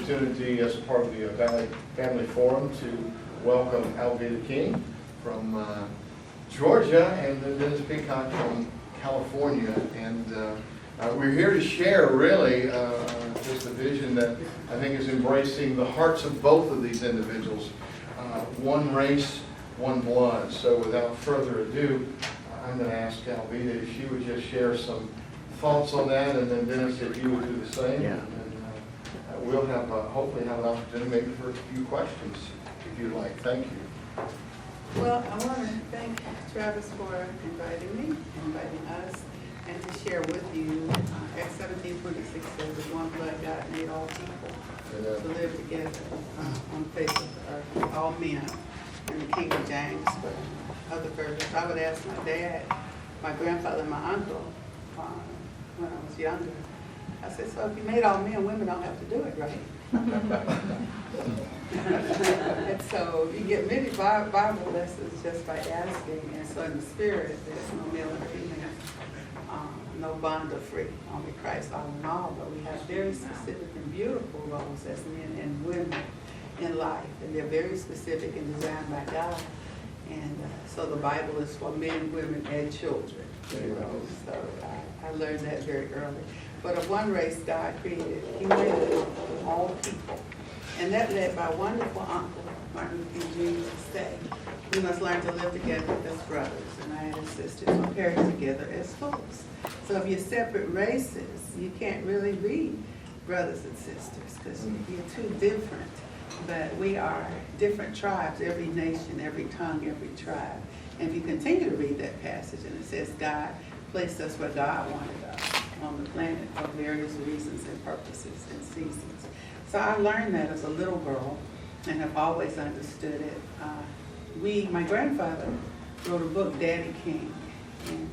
opportunity as part of the Family Forum to welcome Alveda King from Georgia and Dennis Peacock from California. And we're here to share really just a vision that I think is embracing the hearts of both of these individuals. One race, one blood. So without further ado, I'm going to ask Alveda if she would just share some thoughts on that, and then Dennis, if you would do the same. Yeah. And we'll have hopefully have an opportunity maybe for a few questions, if you'd like. Thank you. Well, I want to thank Travis for inviting me, inviting us, and to share with you. Acts 17:26 says, "With one blood God made all people to live together on the face of the earth, all men." In the King James, but other versions. I would ask my dad, my grandfather, and my uncle when I was younger. I said, "So if you made all men, women don't have to do it, right?" And so you get many Bible lessons just by asking. And so in the spirit, there's no male and female, no bond or free, only Christ all in all. But we have very specific and beautiful roles as men and women in life, and they're very specific and designed by God. And so the Bible is for men, women, and children. You know, so I learned that very early. But of one race God created humanity, all people. And that led by wonderful uncle, Martin Luther King Jr. to say, we must learn to live together as brothers, and I and sisters will pair together as fools. So if you're separate races, you can't really be brothers and sisters, because you're too different. But we are different tribes, every nation, every tongue, every tribe. And if you continue to read that passage, and it says God placed us where God wanted us on the planet for various reasons and purposes and seasons. So I learned that as a little girl and have always understood it. My grandfather wrote a book, Daddy King, and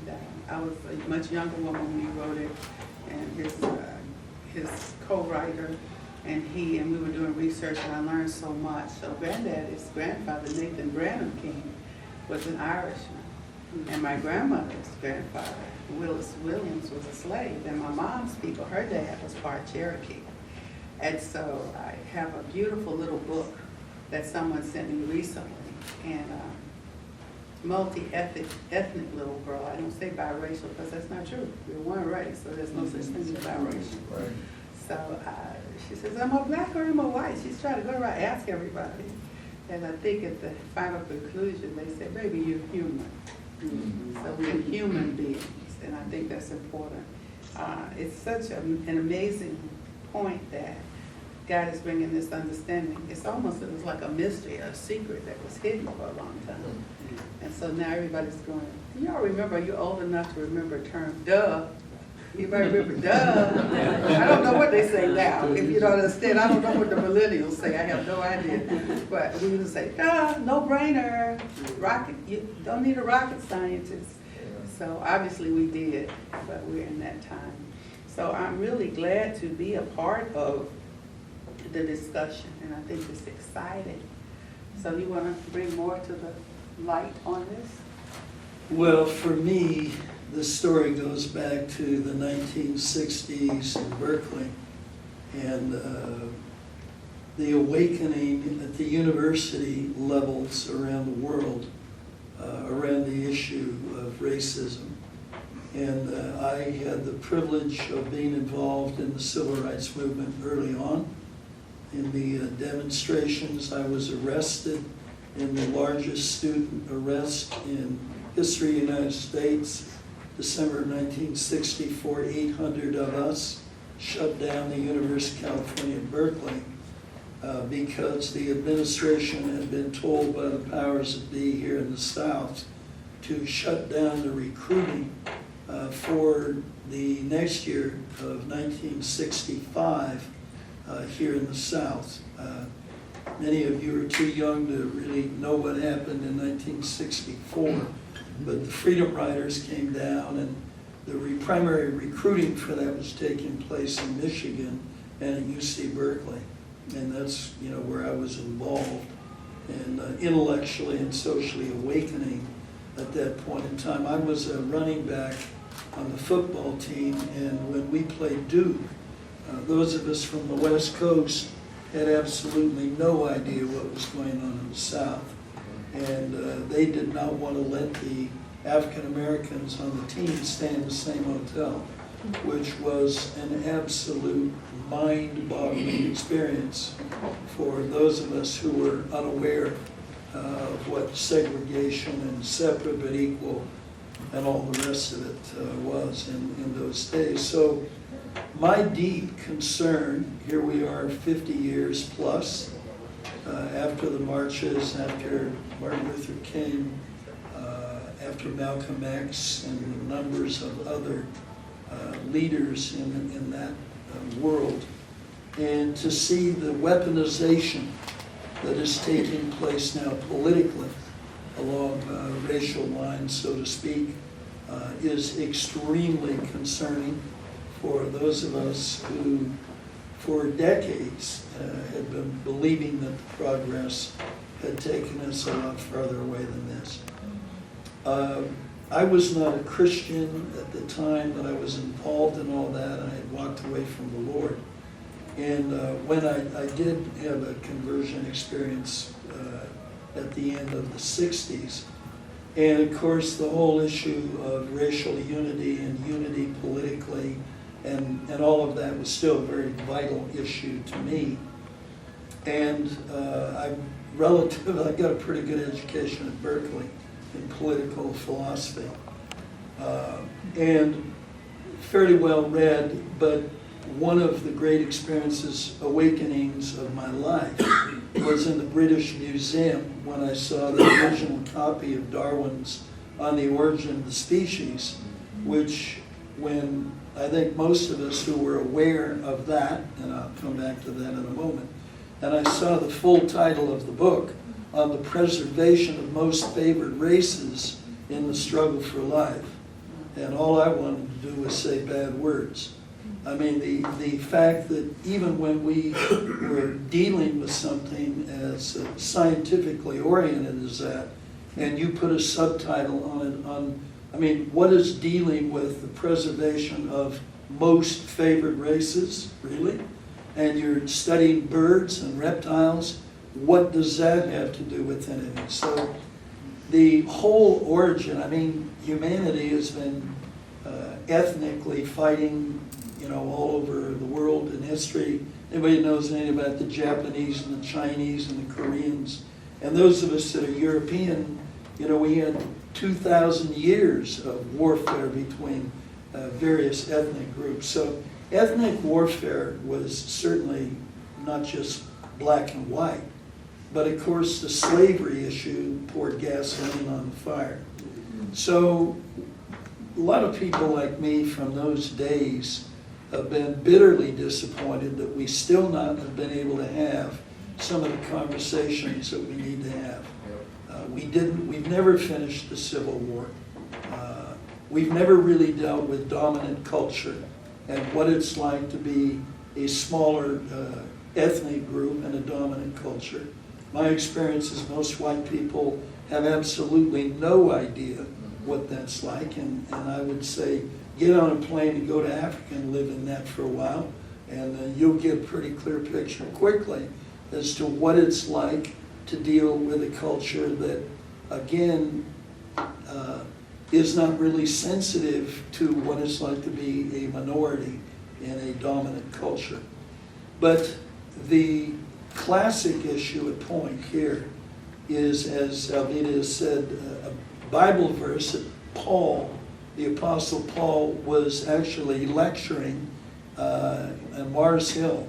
I was a much younger woman when he wrote it, and his co-writer and we were doing research, and I learned so much. So Granddaddy's grandfather, Nathan Branham King, was an Irishman. And my grandmother's grandfather, Willis Williams, was a slave. And my mom's people, her dad was part Cherokee. And so I have a beautiful little book that someone sent me recently. And multi-ethnic little girl. I don't say biracial because that's not true. We're one race, so there's no such thing as biracial. Right. So she says, "Am I black or am I white?" She's trying to go around and ask everybody. And I think at the final conclusion, they said, "Baby, you're human." So we're human beings, and I think that's important. It's such an amazing point that God is bringing this understanding. It was like a mystery, a secret that was hidden for a long time. And so now everybody's going, y'all remember, you're old enough to remember the term duh. Anybody remember duh? I don't know what they say now. If you don't understand, I don't know what the millennials say. I have no idea. But we would say, duh, no brainer. You don't need a rocket scientist. So obviously we did, but we're in that time. So I'm really glad to be a part of the discussion, and I think it's exciting. So you want to bring more to the light on this? Well, for me, the story goes back to the 1960s in Berkeley, and the awakening at the university levels around the world around the issue of racism. And I had the privilege of being involved in the civil rights movement early on. In the demonstrations, I was arrested in the largest student arrest in history of the United States. December 1964, 800 of us shut down the University of California in Berkeley because the administration had been told by the powers that be here in the South to shut down the recruiting for the next year of 1965 here in the South. Many of you are too young to really know what happened in 1964. But the Freedom Riders came down, and the primary recruiting for that was taking place in Michigan and at UC Berkeley. And that's where I was involved and intellectually and socially awakening at that point in time. I was a running back on the football team, and when we played Duke, those of us from the West Coast had absolutely no idea what was going on in the South. And they did not want to let the African Americans on the team stay in the same hotel, which was an absolute mind-boggling experience for those of us who were unaware of what segregation and separate but equal and all the rest of it was in those days. So my deep concern, here we are 50 years plus, after the marches, after Martin Luther King, after Malcolm X, and the numbers of other leaders in that world, and to see the weaponization that is taking place now politically along racial lines, so to speak, is extremely concerning for those of us who, for decades, had been believing that the progress had taken us a lot farther away than this. I was not a Christian at the time that I was involved in all that. I had walked away from the Lord. And when I did have a conversion experience at the end of the 60s, and of course the whole issue of racial unity and unity politically and all of that was still a very vital issue to me. And I got a pretty good education at Berkeley in political philosophy, and fairly well read, but one of the great experiences, awakenings of my life was in the British Museum when I saw the original copy of Darwin's On the Origin of the Species, which when I think most of us who were aware of that, and I'll come back to that in a moment, and I saw the full title of the book, On the Preservation of Most Favored Races in the Struggle for Life. And all I wanted to do was say bad words. I mean, the fact that even when we were dealing with something as scientifically oriented as that, and you put a subtitle on it, I mean, what is dealing with the preservation of most favored races, really? And you're studying birds and reptiles, what does that have to do with anything? So the whole origin, I mean, humanity has been ethnically fighting, all over the world in history. Anybody knows anything about the Japanese and the Chinese and the Koreans? And those of us that are European, we had 2,000 years of warfare between various ethnic groups. So ethnic warfare was certainly not just black and white, but of course the slavery issue poured gasoline on the fire. So a lot of people like me from those days have been bitterly disappointed that we still not have been able to have some of the conversations that we need to have. We've never finished the Civil War. We've never really dealt with dominant culture and what it's like to be a smaller ethnic group and a dominant culture. My experience is most white people have absolutely no idea what that's like, and I would say get on a plane and go to Africa and live in that for a while, and you'll get a pretty clear picture quickly as to what it's like to deal with a culture that, again, is not really sensitive to what it's like to be a minority in a dominant culture. But the classic issue at point here is, as Alveda has said, a Bible verse that Paul, the Apostle Paul, was actually lecturing at Mars Hill,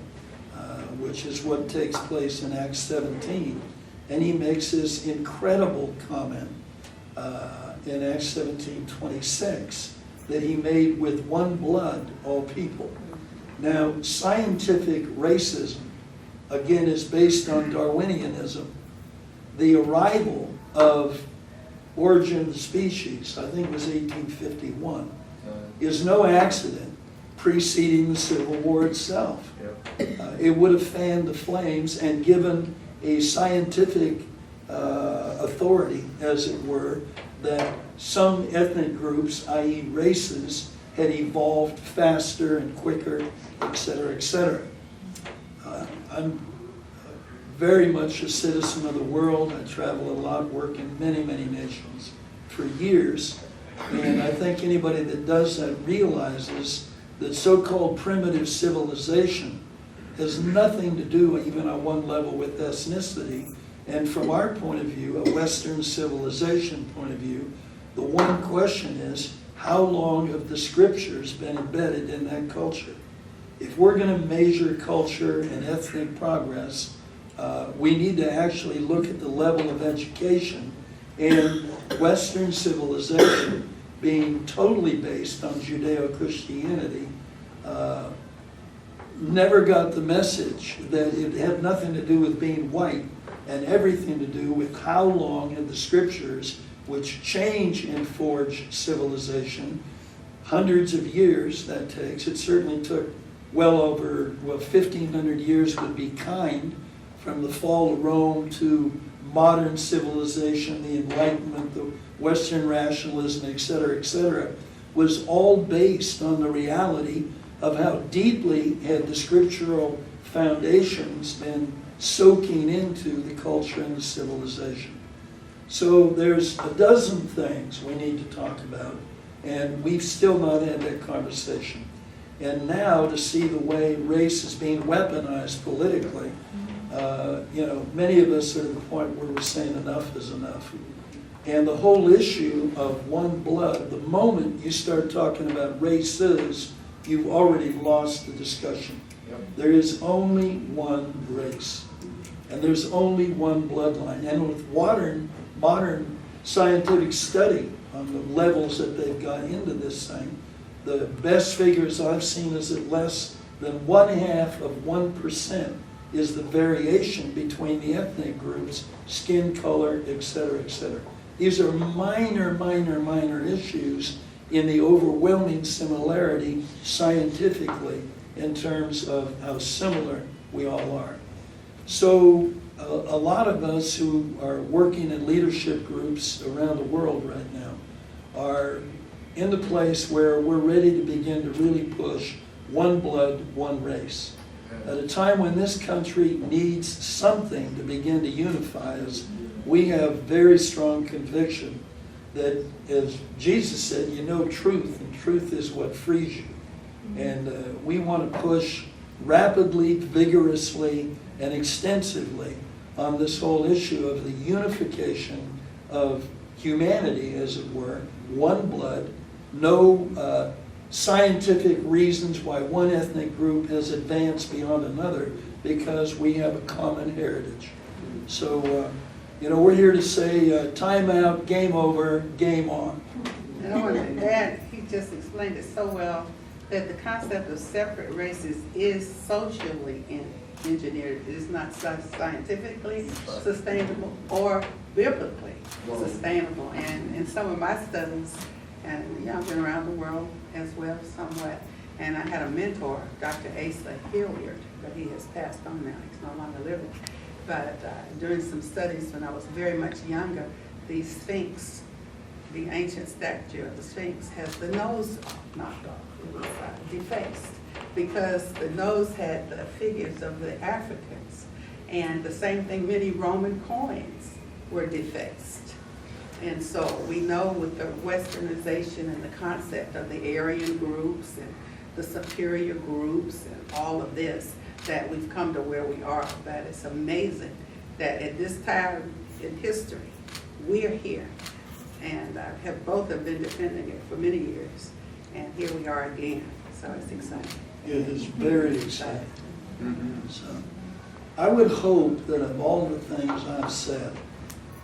which is what takes place in Acts 17. And he makes this incredible comment in Acts 17:26 that he made, with one blood, all people. Now, scientific racism, again, is based on Darwinianism. The arrival of Origin of the Species, I think it was 1851, is no accident preceding the Civil War itself. It would have fanned the flames and given a scientific authority, as it were, that some ethnic groups, i.e. races, had evolved faster and quicker, et cetera, et cetera. I'm very much a citizen of the world. I travel a lot, work in many, many nations for years. And I think anybody that does that realizes that so-called primitive civilization has nothing to do, even on one level, with ethnicity. And from our point of view, a Western civilization point of view, the one question is, how long have the scriptures been embedded in that culture? If we're going to measure culture and ethnic progress, we need to actually look at the level of education. And Western civilization, being totally based on Judeo-Christianity, never got the message that it had nothing to do with being white and everything to do with how long had the scriptures, which change and forge civilization, hundreds of years that takes. It certainly took well over, 1,500 years would be kind, from the fall of Rome to modern civilization, the Enlightenment, the Western rationalism, et cetera, was all based on the reality of how deeply had the scriptural foundations been soaking into the culture and the civilization. So there's a dozen things we need to talk about, and we've still not had that conversation. And now to see the way race is being weaponized politically, many of us are at the point where we're saying enough is enough. And the whole issue of one blood, the moment you start talking about races, you've already lost the discussion. Yep. There is only one race, and there's only one bloodline. And with modern scientific study on the levels that they've got into this thing, the best figures I've seen is that less than 0.5% is the variation between the ethnic groups, skin color, et cetera, et cetera. These are minor issues in the overwhelming similarity scientifically in terms of how similar we all are. So a lot of us who are working in leadership groups around the world right now are in the place where we're ready to begin to really push one blood, one race. At a time when this country needs something to begin to unify us, we have very strong conviction that, as Jesus said, you know truth, and truth is what frees you. And we want to push rapidly, vigorously, and extensively on this whole issue of the unification of humanity, as it were, one blood, no scientific reasons why one ethnic group has advanced beyond another, because we have a common heritage. So, we're here to say time out, game over, game on. And I want to add, he just explained it so well, that the concept of separate races is socially engineered. It is not scientifically sustainable or biblically sustainable. And in some of my studies, and I've been around the world as well somewhat, and I had a mentor, Dr. Asa Hilliard, but he has passed on now, he's no longer living. But during some studies when I was very much younger, the Sphinx, the ancient statue of the Sphinx, has the nose knocked off. It was defaced because the nose had the figures of the Africans. And the same thing, many Roman coins were defaced. And so we know with the westernization and the concept of the Aryan groups and the superior groups and all of this, that we've come to where we are. That it's amazing that at this time in history, we're here. And both have been defending it for many years. And here we are again. So it's exciting. It is very exciting. So I would hope that of all the things I've said,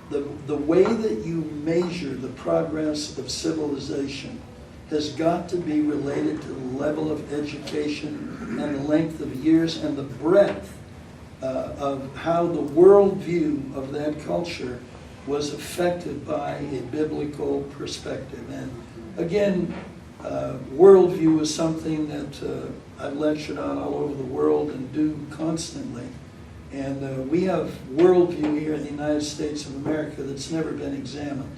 the way that you measure the progress of civilization has got to be related to the level of education and the length of years and the breadth of how the worldview of that culture was affected by a biblical perspective. And again, worldview is something that I've lectured on all over the world and do constantly. And we have worldview here in the United States of America that's never been examined,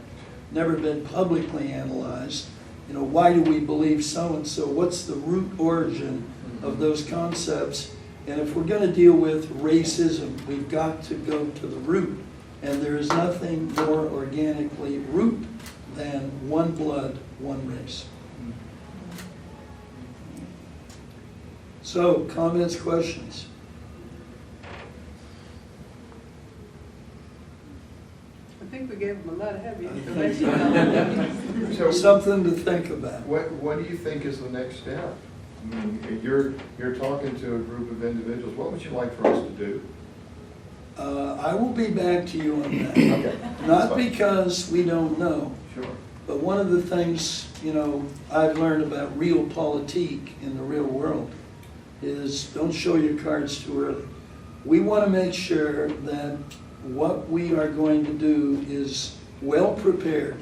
never been publicly analyzed. Why do we believe so-and-so? What's the root origin of those concepts? And if we're going to deal with racism, we've got to go to the root. And there is nothing more organically root than one blood, one race. So, comments, questions? I think we gave them a lot of heavy I think information. So Something to think about. what do you think is the next step? I mean, you're talking to a group of individuals. What would you like for us to do? I will be back to you on that. Okay. Not because we don't know, Sure. but one of the things, I've learned about realpolitik in the real world is don't show your cards too early. We want to make sure that what we are going to do is well prepared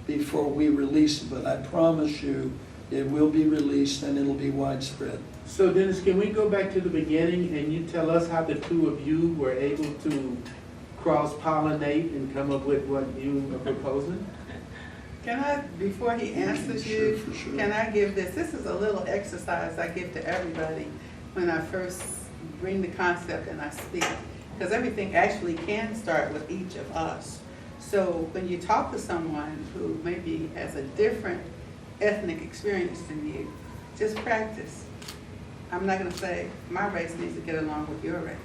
before we release it, but I promise you it will be released and it'll be widespread. So Dennis, can we go back to the beginning and you tell us how the two of you were able to cross-pollinate and come up with what you are proposing? Can I, before he answers Sure, you, for sure. can I give this? This is a little exercise I give to everybody when I first bring the concept and I speak. Because everything actually can start with each of us. So when you talk to someone who maybe has a different ethnic experience than you, just practice. I'm not going to say my race needs to get along with your race.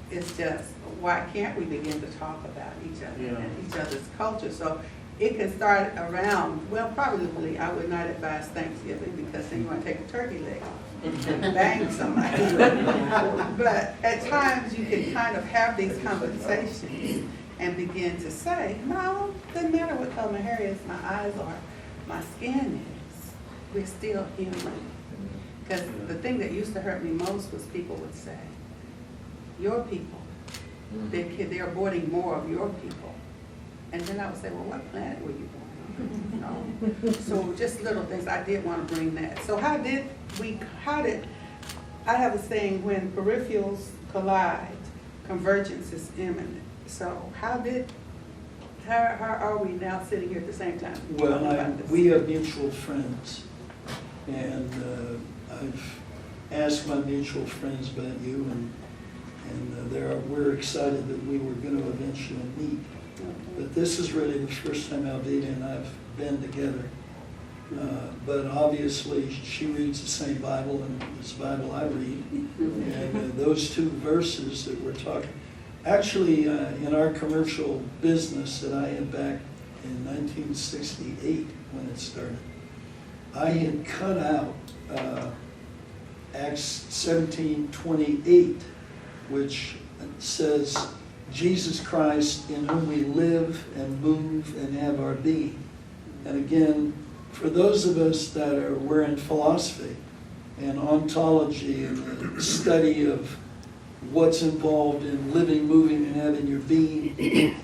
It's just, why can't we begin to talk about each other and each other's culture? So it can start around, well, probably I would not advise Thanksgiving because then you want to take a turkey leg off and bang somebody. But at times you can kind of have these conversations and begin to say, no, doesn't matter what color my hair is, my eyes are, my skin is, we're still human. Because the thing that used to hurt me most was people would say, your people, they're aborting more of your people. And then I would say, well, what planet were you born on? No. So just little things, I did want to bring that. So I have a saying, when peripherals collide, convergence is imminent. So how are we now sitting here at the same time? Well, we have mutual friends, and I've asked my mutual friends about you, and we're excited that we were going to eventually meet. But this is really the first time Alveda and I've been together. But obviously, she reads the same Bible and this Bible I read. And those two verses that we're talking, actually, in our commercial business that I had back in 1968 when it started, I had cut out Acts 17:28, which says, Jesus Christ, in whom we live and move and have our being. And again, for those of us that we're in philosophy and ontology and the study of what's involved in living, moving, and having your being,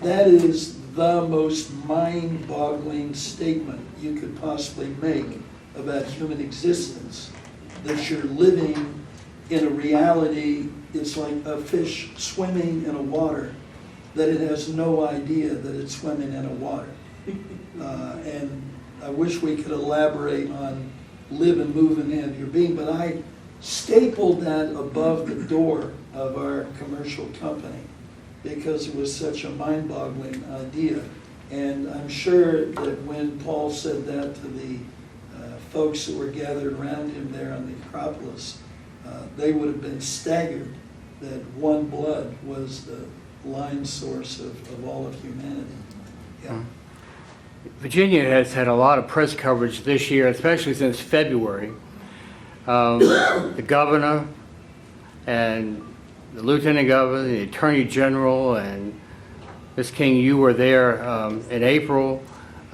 that is the most mind-boggling statement you could possibly make about human existence, that you're living in a reality. It's like a fish swimming in a water that it has no idea that it's swimming in a water. And I wish we could elaborate on live and move and have your being, but I stapled that above the door of our commercial company because it was such a mind-boggling idea. And I'm sure that when Paul said that to the folks who were gathered around him there on the Acropolis, they would have been staggered that one blood was the line source of all of humanity. Yeah. Virginia has had a lot of press coverage this year, especially since February. The governor and the lieutenant governor, the attorney general, and Ms. King, you were there in April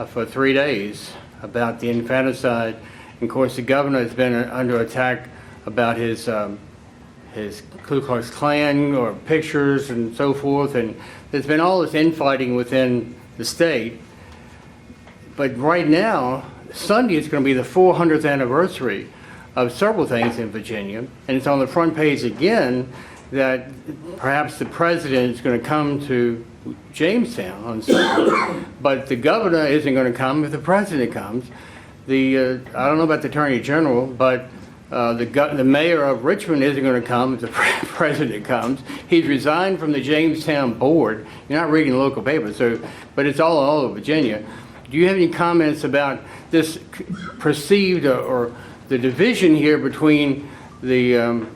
for 3 days about the infanticide. And of course, the governor has been under attack about his Ku Klux Klan or pictures and so forth. And there's been all this infighting within the state. But right now, Sunday is going to be the 400th anniversary of several things in Virginia. And it's on the front page again that perhaps the president is going to come to Jamestown on Sunday. But the governor isn't going to come if the president comes. I don't know about the attorney general, but the mayor of Richmond isn't going to come if the president comes. He's resigned from the Jamestown board. You're not reading the local paper, but it's all over Virginia. Do you have any comments about this perceived or the division here between the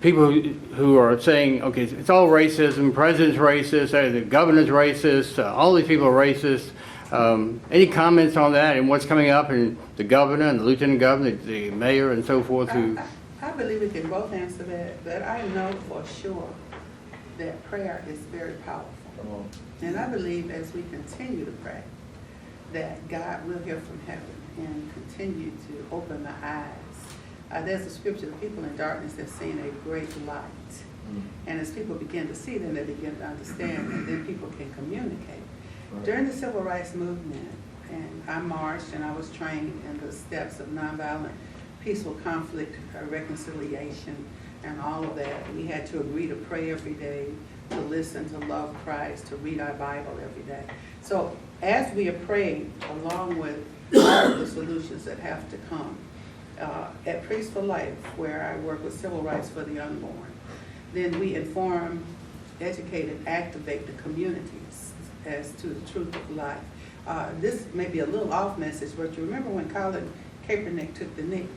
people who are saying, okay, it's all racism, president's racist, the governor's racist, all these people are racist. Any comments on that and what's coming up, and the governor and the lieutenant governor, the mayor and so forth? I believe we can both answer that, but I know for sure that prayer is very powerful. And I believe as we continue to pray, that God will hear from heaven and continue to open the eyes. There's a scripture, the people in darkness have seen a great light. And as people begin to see, then they begin to understand, and then people can communicate. Right. During the Civil Rights Movement, and I marched and I was trained in the steps of nonviolent, peaceful conflict, reconciliation, and all of that. We had to agree to pray every day, to listen, to love Christ, to read our Bible every day. So as we are praying, along with all of the solutions that have to come, at Priests for Life, where I work with civil rights for the unborn, then we inform, educate, and activate the communities as to the truth of life. This may be a little off message, but you remember when Colin Kaepernick took the knee,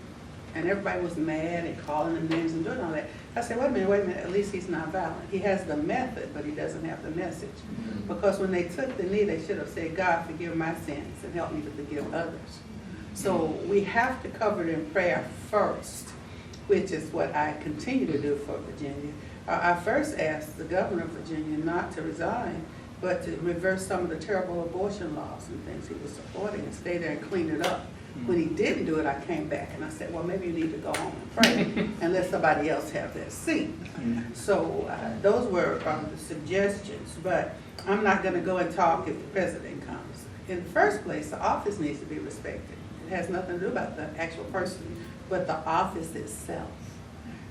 and everybody was mad and calling them names and doing all that. I said, wait a minute, at least he's not violent. He has the method, but he doesn't have the message. Because when they took the knee, they should have said, God, forgive my sins and help me to forgive others. So we have to cover it in prayer first, which is what I continue to do for Virginia. I first asked the governor of Virginia not to resign, but to reverse some of the terrible abortion laws and things he was supporting and stay there and clean it up. When he didn't do it, I came back and I said, well, maybe you need to go home and pray and let somebody else have their seat. So those were the suggestions, but I'm not going to go and talk if the president comes. In the first place, the office needs to be respected. It has nothing to do about the actual person, but the office itself.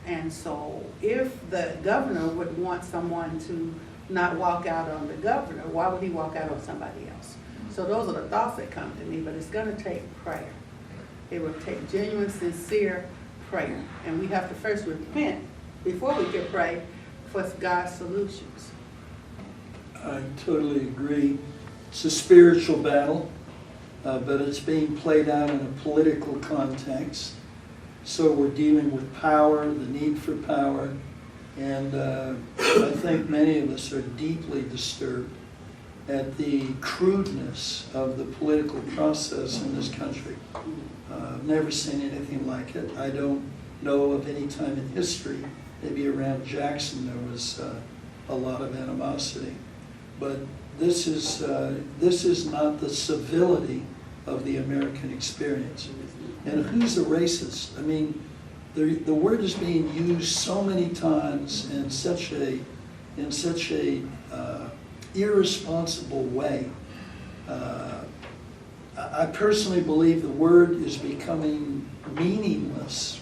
And so if the governor would want someone to not walk out on the governor, why would he walk out on somebody else? So those are the thoughts that come to me, but it's going to take prayer. It will take genuine, sincere prayer. And we have to first repent before we can pray for God's solutions. I totally agree. It's a spiritual battle, but it's being played out in a political context. So we're dealing with power, the need for power, and I think many of us are deeply disturbed at the crudeness of the political process in this country. I've never seen anything like it. I don't know of any time in history, maybe around Jackson there was a lot of animosity, but this is not the civility of the American experience. And who's a racist? I mean, the word is being used so many times in such a irresponsible way. I personally believe the word is becoming meaningless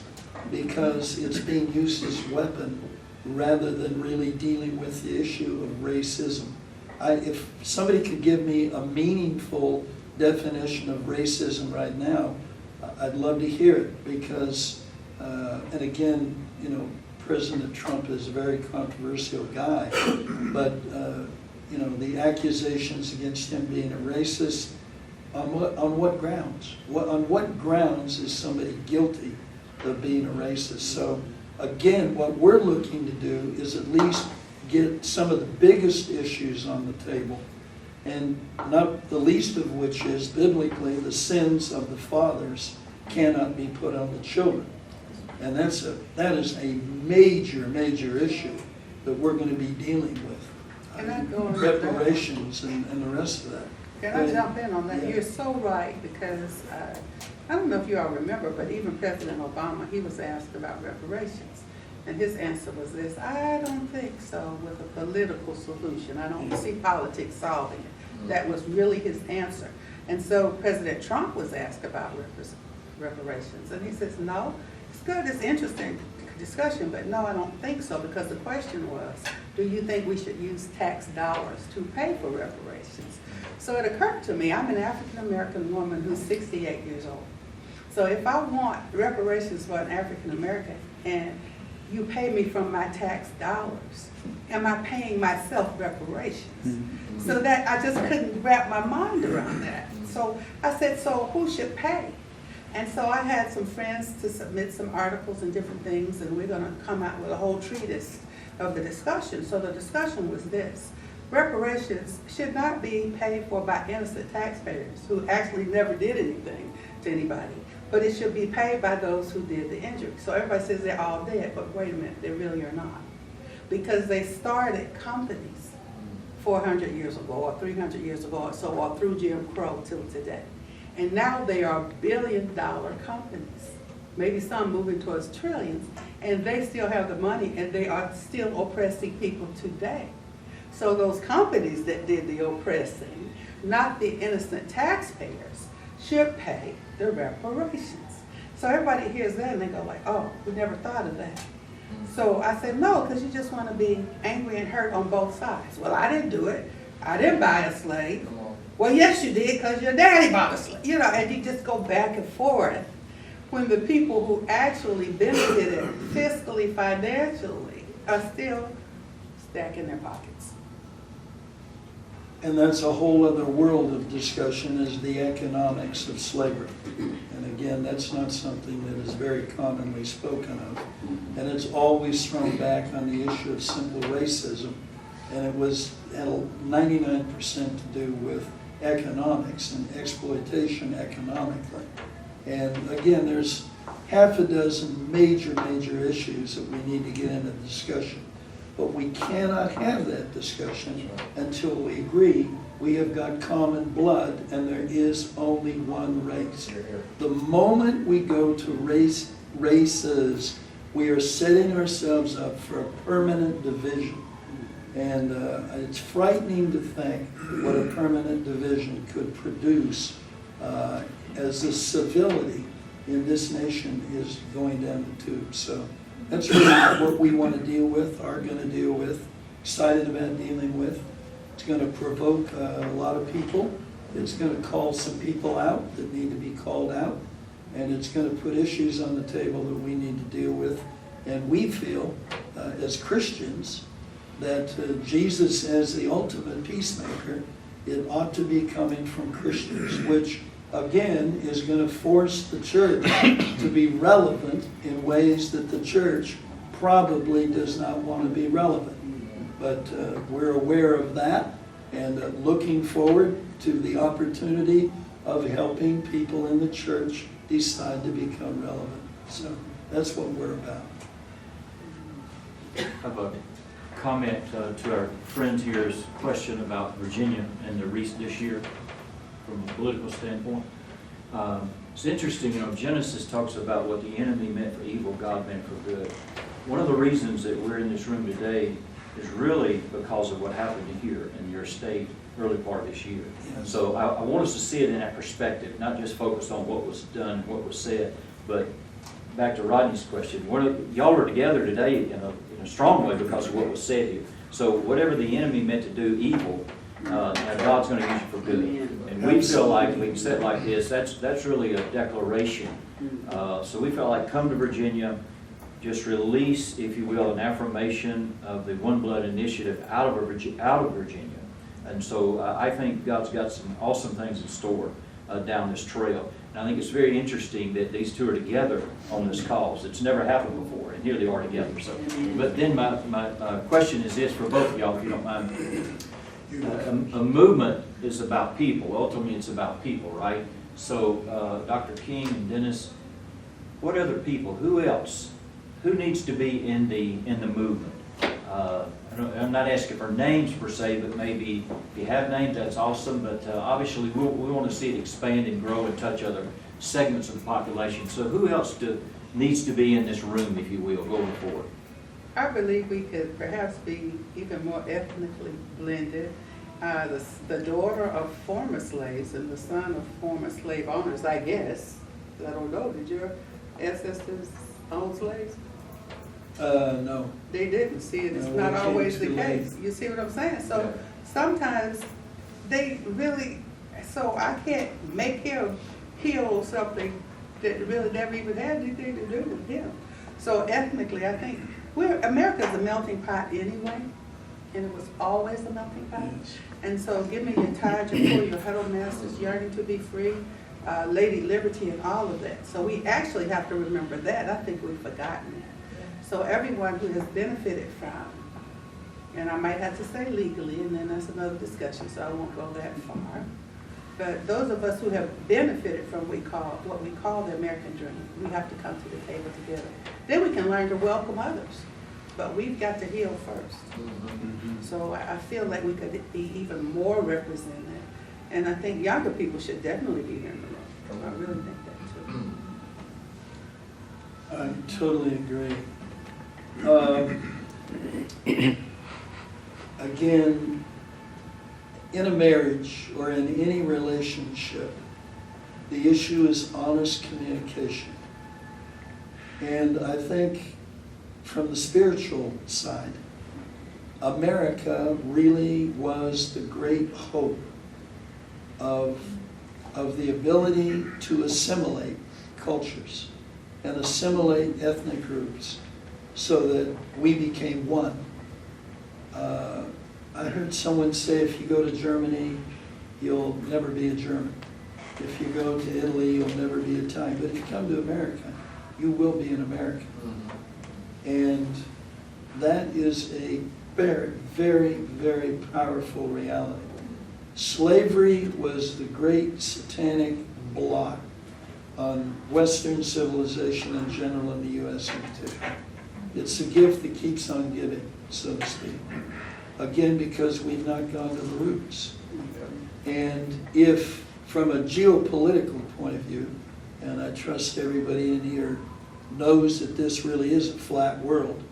because it's being used as a weapon rather than really dealing with the issue of racism. If somebody could give me a meaningful definition of racism right now, I'd love to hear it because, and again, you know, President Trump is a very controversial guy, but you know, the accusations against him being a racist, on what grounds? On what grounds is somebody guilty of being a racist? So again, what we're looking to do is at least get some of the biggest issues on the table, and not the least of which is biblically the sins of the fathers cannot be put on the children. And that is a major issue that we're going to be dealing with. Can I go on reparations and the rest of that. Can I jump in on that? Yeah. You're so right, because I don't know if you all remember, but even President Obama, he was asked about reparations. And his answer was this: I don't think so with a political solution. I don't see politics solving it. That was really his answer. And so President Trump was asked about reparations. And he says, no, it's good, it's interesting discussion, but no, I don't think so, because the question was, do you think we should use tax dollars to pay for reparations? So it occurred to me, I'm an African-American woman who's 68 years old. So if I want reparations for an African American and you pay me from my tax dollars, am I paying myself reparations? So that I just couldn't wrap my mind around that. So I said, so who should pay? And so I had some friends to submit some articles and different things, and we're gonna come out with a whole treatise of the discussion. So the discussion was this: reparations should not be paid for by innocent taxpayers who actually never did anything to anybody, but it should be paid by those who did the injury. So everybody says they're all dead, but wait a minute, they really are not. Because they started companies 400 years ago or 300 years ago or so, or through Jim Crow till today. And now they are billion-dollar companies, maybe some moving towards trillions, and they still have the money and they are still oppressing people today. So those companies that did the oppressing, not the innocent taxpayers, should pay the reparations. So everybody hears that and they go like, oh, we never thought of that. So I said, no, because you just want to be angry and hurt on both sides. Well, I didn't do it. I didn't buy a slave. Come on. Well, yes, you did, because your daddy bought a slave. You know, and you just go back and forth when the people who actually benefited fiscally, financially, are still stacking their pockets. And that's a whole other world of discussion, is the economics of slavery. And again, that's not something that is very commonly spoken of. And it's always thrown back on the issue of simple racism. And it was 99% to do with economics and exploitation economically. And again, there's half a dozen major issues that we need to get into discussion. But we cannot have that discussion until we agree we have got common blood and there is only one race. The moment we go to races, we are setting ourselves up for a permanent division. And it's frightening to think what a permanent division could produce as the civility in this nation is going down the tube. So that's really what we want to deal with, are going to deal with, excited about dealing with. It's going to provoke a lot of people. It's going to call some people out that need to be called out. And it's going to put issues on the table that we need to deal with. And we feel, as Christians, that Jesus, as the ultimate peacemaker, it ought to be coming from Christians, which again is going to force the church to be relevant in ways that the church probably does not want to be relevant. But we're aware of that and looking forward to the opportunity of helping people in the church decide to become relevant. So that's what we're about. I have a comment to our friend here's question about Virginia and the this year from a political standpoint. It's interesting, Genesis talks about what the enemy meant for evil, God meant for good. One of the reasons that we're in this room today is really because of what happened here in your state early part of this year. Yes. So I want us to see it in that perspective, not just focused on what was done, what was said, but back to Rodney's question. Y'all are together today in a strong way because of what was said here. So whatever the enemy meant to do evil, now God's going to use it for good. And we feel like, we said it like this, that's really a declaration. So we felt like come to Virginia, just release, if you will, an affirmation of the One Blood Initiative out of Virginia. And so I think God's got some awesome things in store down this trail. And I think it's very interesting that these two are together on this cause. It's never happened before, and here they are together. So, but then my question is this for both of y'all, if you don't mind. A movement is about people. Ultimately, it's about people, right? So, Dr. King and Dennis, what other people? Who else? Who needs to be in the movement? I'm not asking for names per se, but maybe if you have names, that's awesome. But obviously, we want to see it expand and grow and touch other segments of the population. So, who else needs to be in this room, if you will, going forward? I believe we could perhaps be even more ethnically blended. The daughter of former slaves and the son of former slave owners, I guess. I don't know. Did your ancestors own slaves? No. They didn't. See, it's No, not we came always the too case. late. You see what I'm saying? So Yeah. sometimes they really, so I can't make him heal something that really never even had anything to do with him. So ethnically, I think America's a melting pot anyway, and it was always a melting pot. Yes. And so give me your tired and poor, your huddled masters yearning to be free, Lady Liberty and all of that. So we actually have to remember that. I think we've forgotten that. So everyone who has benefited from, and I might have to say legally, and then that's another discussion, so I won't go that far. But those of us who have benefited from what we call the American dream, we have to come to the table together. Then we can learn to welcome others. But we've got to heal first. So I feel like we could be even more represented. And I think younger people should definitely be here in the room. I really think that too. I totally agree. Again, in a marriage or in any relationship, the issue is honest communication. And I think from the spiritual side, America really was the great hope of the ability to assimilate cultures and assimilate ethnic groups so that we became one. I heard someone say if you go to Germany, you'll never be a German. If you go to Italy, you'll never be Italian. But if you come to America, you will be an American. And that is a very, very, very powerful reality. Slavery was the great satanic blot on Western civilization in general, in the U.S. in particular. It's a gift that keeps on giving, so to speak. Again, because we've not gone to the roots. And if, from a geopolitical point of view, and I trust everybody in here knows that this really is a flat world,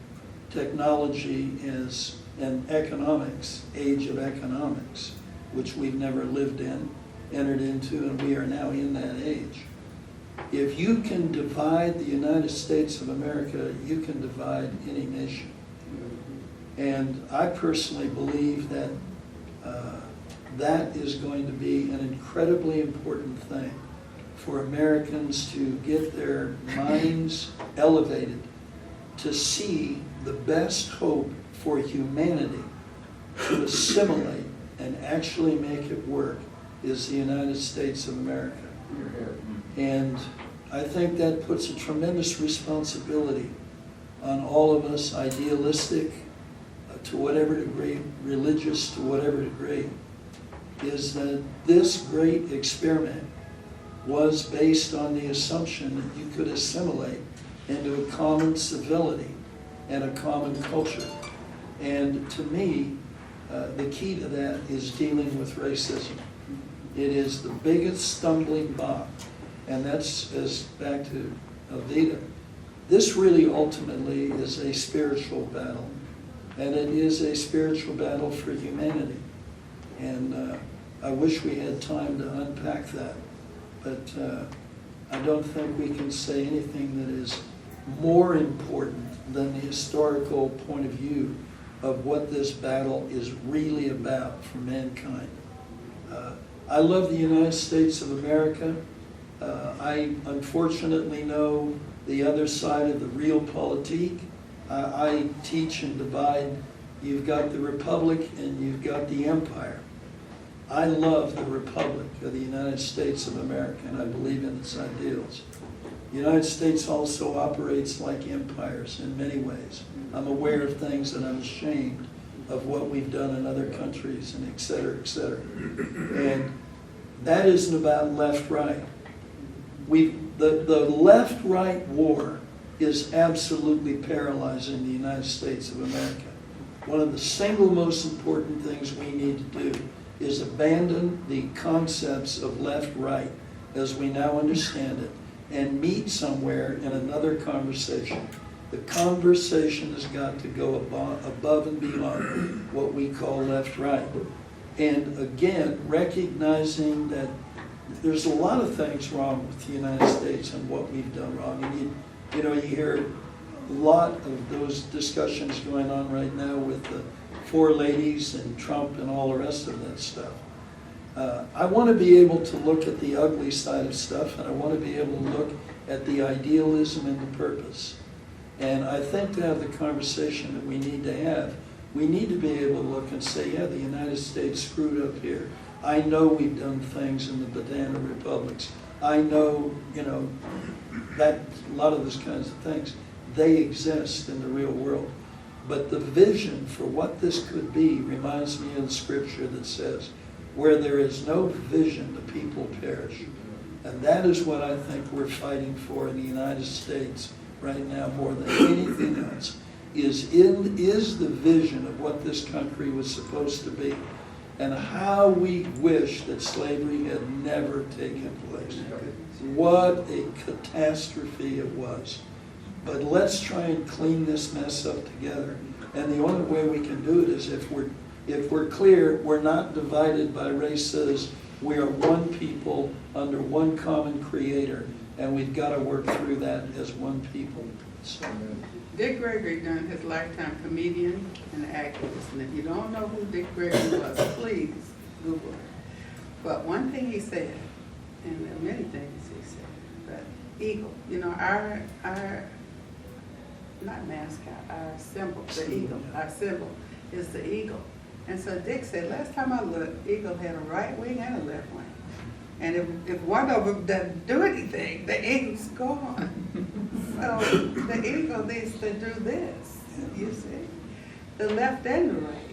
technology is an economics, age of economics, which we've never lived in, entered into, and we are now in that age. If you can divide the United States of America, you can divide any nation. And I personally believe that that is going to be an incredibly important thing for Americans to get their minds elevated to see the best hope for humanity to assimilate and actually make it work is the United States of America. And I think that puts a tremendous responsibility on all of us, idealistic to whatever degree, religious to whatever degree, is that this great experiment was based on the assumption that you could assimilate into a common civility and a common culture. And to me, the key to that is dealing with racism. It is the biggest stumbling block. And that's, as back to Alveda, this really ultimately is a spiritual battle. And it is a spiritual battle for humanity. And I wish we had time to unpack that. But I don't think we can say anything that is more important than the historical point of view of what this battle is really about for mankind. I love the United States of America. I unfortunately know the other side of the realpolitik. I teach and divide. You've got the Republic and you've got the Empire. I love the Republic of the United States of America, and I believe in its ideals. The United States also operates like empires in many ways. I'm aware of things that I'm ashamed of what we've done in other countries, and et cetera, et cetera. And that isn't about left-right. The left-right war is absolutely paralyzing the United States of America. One of the single most important things we need to do is abandon the concepts of left-right as we now understand it and meet somewhere in another conversation. The conversation has got to go above and beyond what we call left-right. And again, recognizing that there's a lot of things wrong with the United States and what we've done wrong. And you hear a lot of those discussions going on right now with the four ladies and Trump and all the rest of that stuff. I want to be able to look at the ugly side of stuff, and I want to be able to look at the idealism and the purpose. And I think to have the conversation that we need to have, we need to be able to look and say, yeah, the United States screwed up here. I know we've done things in the banana republics. I know, that a lot of those kinds of things, they exist in the real world. But the vision for what this could be reminds me of the scripture that says, where there is no vision, the people perish. And that is what I think we're fighting for in the United States right now more than anything else, is the vision of what this country was supposed to be and how we wish that slavery had never taken place. What a catastrophe it was. But let's try and clean this mess up together. And the only way we can do it is if we're clear, we're not divided by races. We are one people under one common creator, and we've got to work through that as one people. So, Dick Gregory, during his lifetime, comedian and activist. And if you don't know who Dick Gregory was, please Google it. But one thing he said, and there are many things he said, but eagle, our not mascot, our symbol, the eagle, our symbol is the eagle. And so Dick said, last time I looked, eagle had a right wing and a left wing. And if one of them doesn't do anything, the eagle's gone. So the eagle needs to do this, you see, the left and the right.